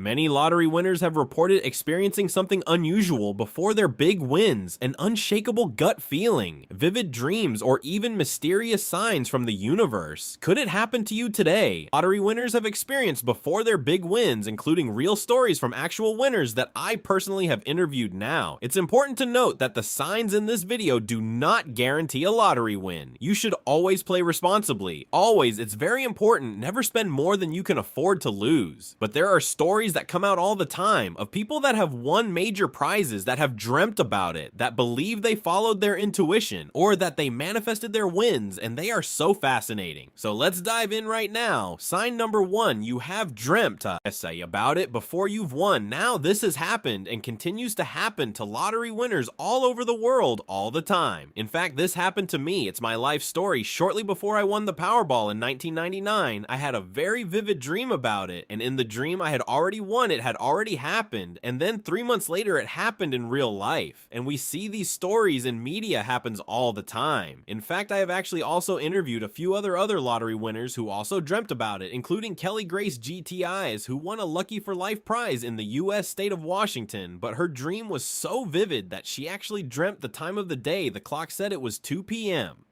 Many lottery winners have reported experiencing something unusual before their big wins, an unshakable gut feeling, vivid dreams, or even mysterious signs from the universe. Could it happen to you today? Lottery winners have experienced before their big wins, including real stories from actual winners that I personally have interviewed now. It's important to note that the signs in this video do not guarantee a lottery win. You should always play responsibly. Always, it's very important, never spend more than you can afford to lose. But there are stories that come out all the time of people that have won major prizes, that have dreamt about it, that believe they followed their intuition, or that they manifested their wins, and they are so fascinating. So let's dive in right now. Sign number 1, you have dreamt a essay about it before you've won. Now this has happened and continues to happen to lottery winners all over the world all the time. In fact, this happened to me. It's my life story. Shortly before I won the Powerball in 1999, I had a very vivid dream about it, and in the dream I had already won. It had already happened, and then 3 months later it happened in real life. And we see these stories in media happens all the time. In fact, I have actually also interviewed a few other lottery winners who also dreamt about it, including Kelly Grace GTIs, who won a Lucky for Life prize in the US state of Washington, but her dream was so vivid that she actually dreamt the time of the day. The clock said it was 2 p.m.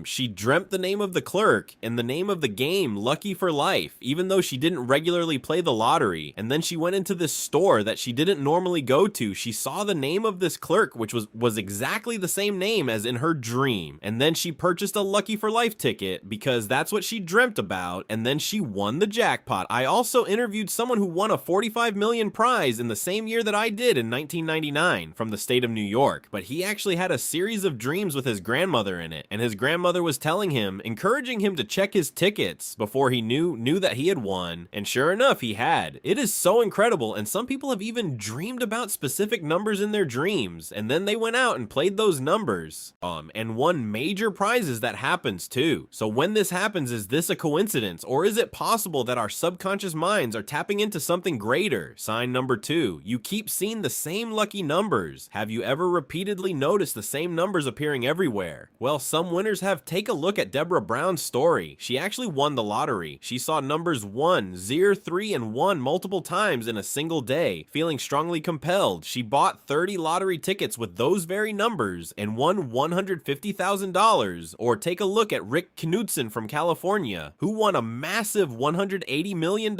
She dreamt the name of the clerk and the name of the game, Lucky for Life, even though she didn't regularly play the lottery. And then she went into this store that she didn't normally go to. She saw the name of this clerk, which was exactly the same name as in her dream. And then she purchased a Lucky for Life ticket because that's what she dreamt about. And then she won the jackpot. I also interviewed someone who won a 45 million prize in the same year that I did in 1999 from the state of New York. But he actually had a series of dreams with his grandmother in it. And his grandmother was telling him, encouraging him to check his tickets before he knew that he had won, and sure enough, he had. It is so incredible, and some people have even dreamed about specific numbers in their dreams, and then they went out and played those numbers, and won major prizes. That happens too. So when this happens, is this a coincidence, or is it possible that our subconscious minds are tapping into something greater? Sign number 2, you keep seeing the same lucky numbers. Have you ever repeatedly noticed the same numbers appearing everywhere? Well, some winners have. Take a look at Deborah Brown's story. She actually won the lottery. She saw numbers 1, 0, 3, and 1 multiple times in a single day, feeling strongly compelled. She bought 30 lottery tickets with those very numbers and won $150,000. Or take a look at Rick Knudsen from California, who won a massive $180 million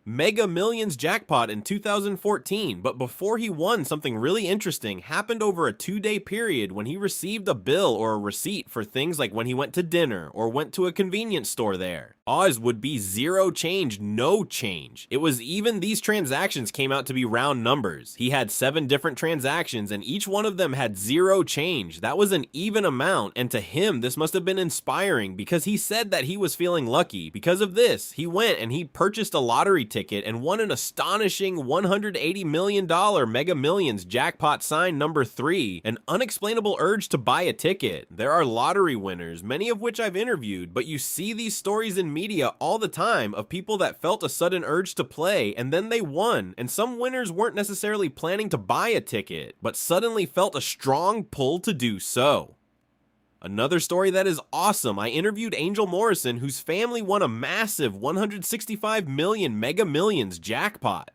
Mega Millions jackpot in 2014, but before he won, something really interesting happened over a 2-day period when he received a bill or a receipt for things like when he went to dinner or went to a convenience store there. Oz would be 0 change, no change. It was even these transactions came out to be round numbers. He had 7 different transactions and each one of them had 0 change. That was an even amount, and to him this must have been inspiring because he said that he was feeling lucky. Because of this, he went and he purchased a lottery ticket and won an astonishing $180 million Mega Millions jackpot. Sign number 3, an unexplainable urge to buy a ticket. There are lottery winners, many of which I've interviewed, but you see these stories in media all the time of people that felt a sudden urge to play and then they won. And some winners weren't necessarily planning to buy a ticket, but suddenly felt a strong pull to do so. Another story that is awesome, I interviewed Angel Morrison, whose family won a massive 165 million Mega Millions jackpot.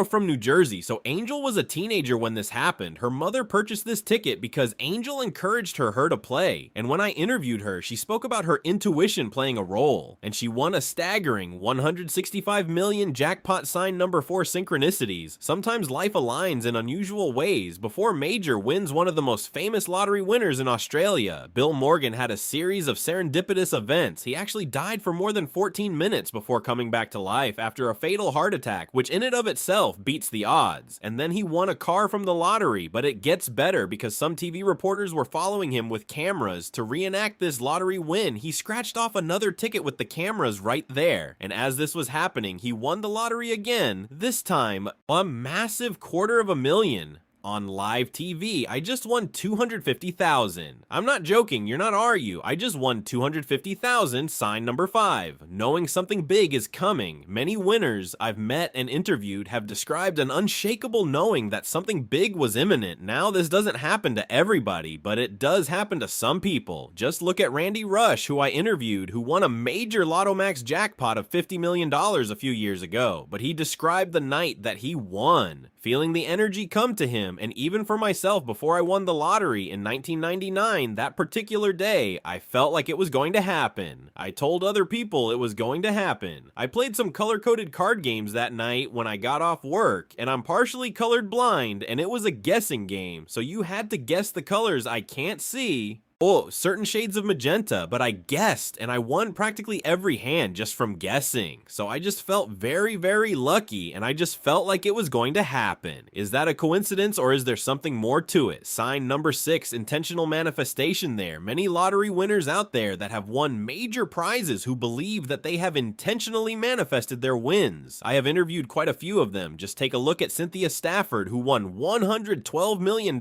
From New Jersey, so Angel was a teenager when this happened. Her mother purchased this ticket because Angel encouraged her to play, and when I interviewed her, she spoke about her intuition playing a role, and she won a staggering 165 million jackpot. Sign number 4, synchronicities. Sometimes life aligns in unusual ways. Before Major wins one of the most famous lottery winners in Australia, Bill Morgan had a series of serendipitous events. He actually died for more than 14 minutes before coming back to life after a fatal heart attack, which in and of itself beats the odds. And then he won a car from the lottery, but it gets better because some TV reporters were following him with cameras to reenact this lottery win. He scratched off another ticket with the cameras right there, and as this was happening, he won the lottery again, this time a massive $250,000. On live TV, I just won 250,000. I'm not joking, you're not, are you? I just won 250,000, sign number 5. Knowing something big is coming. Many winners I've met and interviewed have described an unshakable knowing that something big was imminent. Now, this doesn't happen to everybody, but it does happen to some people. Just look at Randy Rush, who I interviewed, who won a major Lotto Max jackpot of $50 million a few years ago, but he described the night that he won, feeling the energy come to him. And even for myself, before I won the lottery in 1999, that particular day, I felt like it was going to happen. I told other people it was going to happen. I played some color-coded card games that night when I got off work, and I'm partially color blind, and it was a guessing game, so you had to guess the colors I can't see. Oh, certain shades of magenta, but I guessed, and I won practically every hand just from guessing. So I just felt very, very lucky, and I just felt like it was going to happen. Is that a coincidence, or is there something more to it? Sign number 6, intentional manifestation there. Many lottery winners out there that have won major prizes who believe that they have intentionally manifested their wins. I have interviewed quite a few of them. Just take a look at Cynthia Stafford, who won $112 million,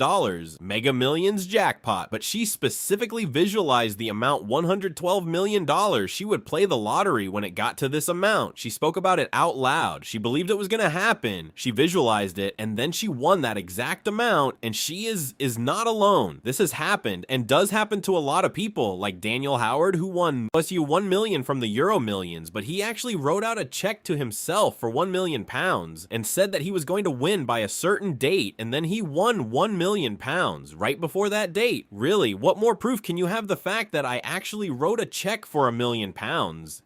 Mega Millions jackpot, but she specifically visualized the amount $112 million she would play the lottery when it got to this amount. She spoke about it out loud. She believed it was going to happen. She visualized it, and then she won that exact amount, and she is not alone. This has happened and does happen to a lot of people, like Daniel Howard, who won plus you 1 million from the Euro Millions, but he actually wrote out a check to himself for £1 million and said that he was going to win by a certain date, and then he won £1 million right before that date. Really, what more proof can you have the fact that I actually wrote a check for £1 million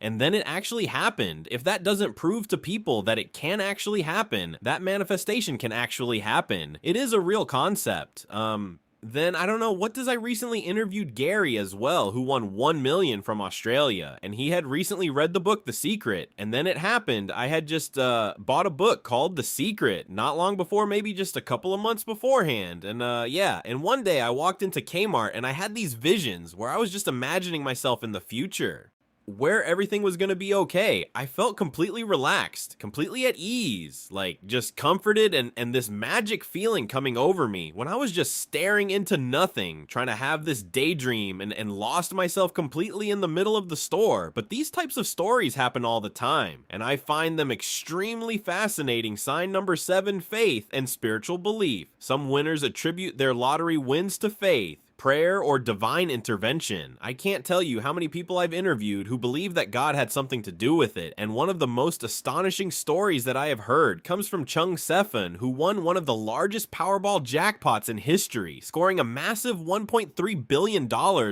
and then it actually happened? If that doesn't prove to people that it can actually happen, that manifestation can actually happen, it is a real concept. Then I don't know, what does I recently interviewed Gary as well, who won 1 million from Australia, and he had recently read the book The Secret, and then it happened. I had just bought a book called The Secret not long before, maybe just a couple of months beforehand, and yeah, and one day I walked into Kmart and I had these visions where I was just imagining myself in the future, where everything was gonna be okay. I felt completely relaxed, completely at ease, like just comforted, and this magic feeling coming over me when I was just staring into nothing, trying to have this daydream and lost myself completely in the middle of the store. But these types of stories happen all the time, and I find them extremely fascinating. Sign number 7, faith and spiritual belief. Some winners attribute their lottery wins to faith, prayer, or divine intervention. I can't tell you how many people I've interviewed who believe that God had something to do with it, and one of the most astonishing stories that I have heard comes from Chung Sefan, who won one of the largest Powerball jackpots in history, scoring a massive $1.3 billion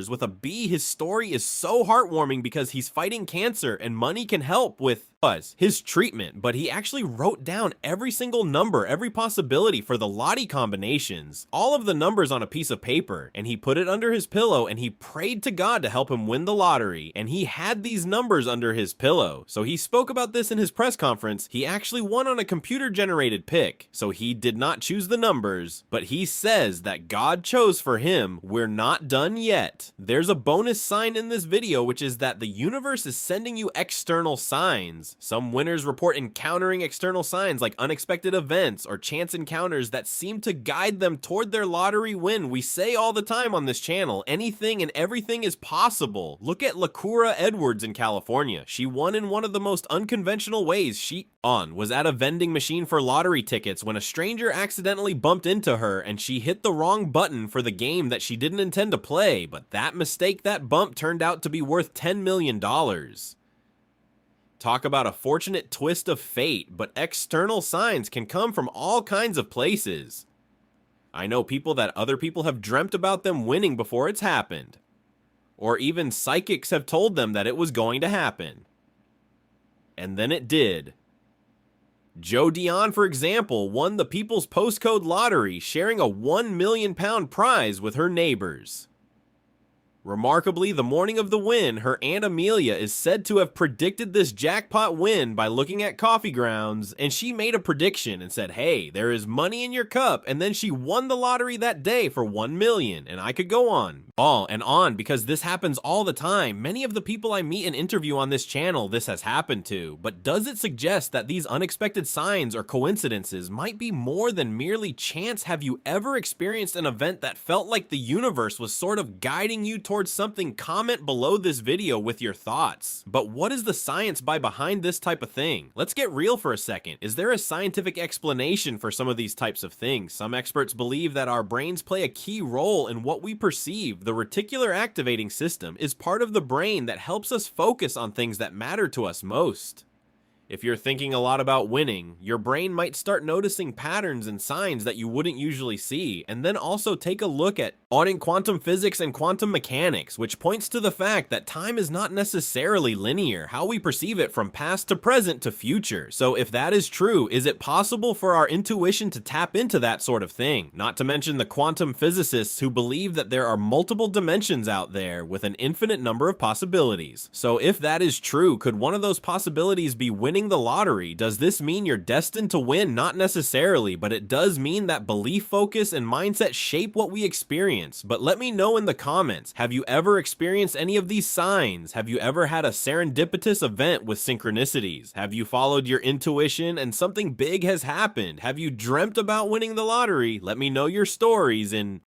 with a B. His story is so heartwarming because he's fighting cancer, and money can help with his treatment, but he actually wrote down every single number, every possibility for the lottie combinations, all of the numbers on a piece of paper, and he put it under his pillow and he prayed to God to help him win the lottery, and he had these numbers under his pillow. So he spoke about this in his press conference. He actually won on a computer generated pick, so he did not choose the numbers, but he says that God chose for him. We're not done yet. There's a bonus sign in this video, which is that the universe is sending you external signs. Some winners report encountering external signs like unexpected events or chance encounters that seem to guide them toward their lottery win. We say all the time on this channel, anything and everything is possible. Look at Lakura Edwards in California. She won in one of the most unconventional ways. She was at a vending machine for lottery tickets when a stranger accidentally bumped into her and she hit the wrong button for the game that she didn't intend to play, but that mistake, that bump, turned out to be worth $10 million. Talk about a fortunate twist of fate, but external signs can come from all kinds of places. I know people that other people have dreamt about them winning before it's happened, or even psychics have told them that it was going to happen, and then it did. Joe Dion, for example, won the People's Postcode Lottery, sharing a £1 million prize with her neighbors. Remarkably, the morning of the win, her Aunt Amelia is said to have predicted this jackpot win by looking at coffee grounds, and she made a prediction and said, hey, there is money in your cup, and then she won the lottery that day for 1 million, and I could go on and on, because this happens all the time. Many of the people I meet and interview on this channel, this has happened to, but does it suggest that these unexpected signs or coincidences might be more than merely chance? Have you ever experienced an event that felt like the universe was sort of guiding you towards something? Comment below this video with your thoughts. But what is the science behind this type of thing? Let's get real for a second. Is there a scientific explanation for some of these types of things? Some experts believe that our brains play a key role in what we perceive. The reticular activating system is part of the brain that helps us focus on things that matter to us most. If you're thinking a lot about winning, your brain might start noticing patterns and signs that you wouldn't usually see, and then also take a look at in quantum physics and quantum mechanics, which points to the fact that time is not necessarily linear, how we perceive it from past to present to future. So if that is true, is it possible for our intuition to tap into that sort of thing? Not to mention the quantum physicists who believe that there are multiple dimensions out there with an infinite number of possibilities. So if that is true, could one of those possibilities be winning the lottery? Does this mean you're destined to win? Not necessarily, but it does mean that belief, focus, and mindset shape what we experience. But let me know in the comments, have you ever experienced any of these signs? Have you ever had a serendipitous event with synchronicities? Have you followed your intuition and something big has happened? Have you dreamt about winning the lottery? Let me know your stories, and